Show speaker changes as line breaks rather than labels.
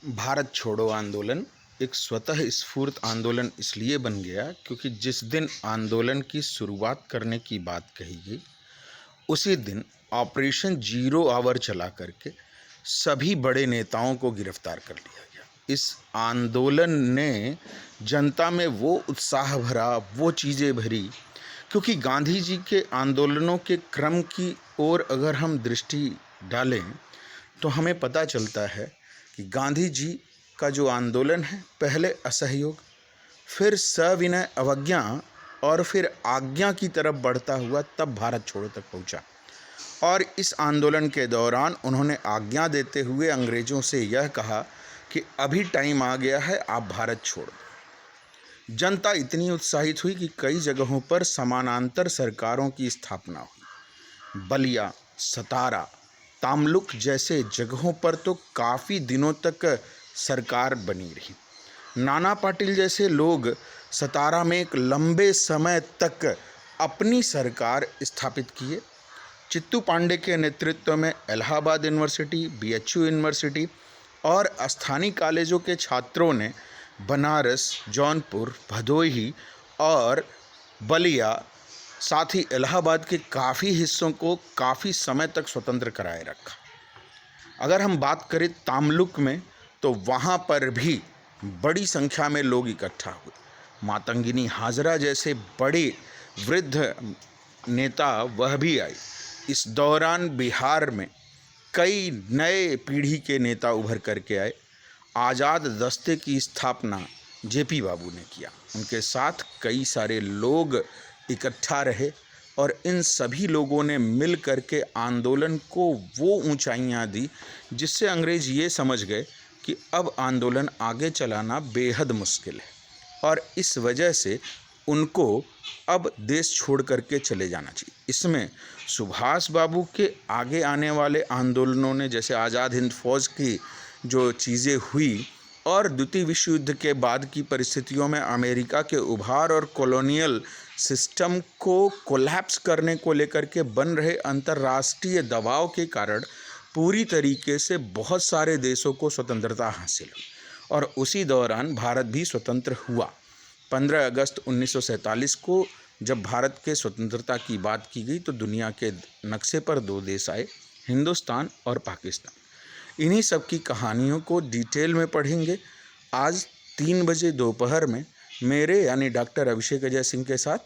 भारत छोड़ो आंदोलन एक स्वतः स्फूर्त आंदोलन इसलिए बन गया क्योंकि जिस दिन आंदोलन की शुरुआत करने की बात कही गई उसी दिन ऑपरेशन जीरो आवर चला करके सभी बड़े नेताओं को गिरफ्तार कर लिया गया। इस आंदोलन ने जनता में वो उत्साह भरा, वो चीज़ें भरी, क्योंकि गांधी जी के आंदोलनों के क्रम की ओर अगर हम दृष्टि डालें तो हमें पता चलता है कि गांधी जी का जो आंदोलन है, पहले असहयोग, फिर सविनय अवज्ञा और फिर आज्ञा की तरफ बढ़ता हुआ तब भारत छोड़ो तक पहुंचा। और इस आंदोलन के दौरान उन्होंने आज्ञा देते हुए अंग्रेज़ों से यह कहा कि अभी टाइम आ गया है, आप भारत छोड़ो। जनता इतनी उत्साहित हुई कि कई जगहों पर समानांतर सरकारों की स्थापना हुई। बलिया, सतारा, तामलुक जैसे जगहों पर तो काफ़ी दिनों तक सरकार बनी रही। नाना पाटिल जैसे लोग सतारा में एक लंबे समय तक अपनी सरकार स्थापित किए। चित्तू पांडे के नेतृत्व में इलाहाबाद यूनिवर्सिटी, बीएचयू यूनिवर्सिटी और स्थानीय कॉलेजों के छात्रों ने बनारस, जौनपुर, भदोही और बलिया, साथ ही इलाहाबाद के काफ़ी हिस्सों को काफ़ी समय तक स्वतंत्र कराए रखा। अगर हम बात करें तामलुक में, तो वहाँ पर भी बड़ी संख्या में लोग इकट्ठा हुए। मातंगिनी हाजरा जैसे बड़े वृद्ध नेता वह भी आए। इस दौरान बिहार में कई नए पीढ़ी के नेता उभर करके आए। आज़ाद दस्ते की स्थापना जेपी बाबू ने किया, उनके साथ कई सारे लोग इकट्ठा रहे और इन सभी लोगों ने मिल करके आंदोलन को वो ऊंचाइयां दी जिससे अंग्रेज़ ये समझ गए कि अब आंदोलन आगे चलाना बेहद मुश्किल है और इस वजह से उनको अब देश छोड़ करके चले जाना चाहिए। इसमें सुभाष बाबू के आगे आने वाले आंदोलनों ने, जैसे आज़ाद हिंद फौज की जो चीज़ें हुई और द्वितीय विश्व युद्ध के बाद की परिस्थितियों में अमेरिका के उभार और कॉलोनियल सिस्टम को कोलैप्स करने को लेकर के बन रहे अंतर्राष्ट्रीय दबाव के कारण पूरी तरीके से बहुत सारे देशों को स्वतंत्रता हासिल हुई और उसी दौरान भारत भी स्वतंत्र हुआ। 15 अगस्त 1947 को जब भारत के स्वतंत्रता की बात की गई तो दुनिया के नक्शे पर दो देश आए, हिंदुस्तान और पाकिस्तान। इन्हीं सब की कहानियों को डिटेल में पढ़ेंगे आज 3 बजे दोपहर में मेरे यानी डॉक्टर अभिषेक अजय सिंह के साथ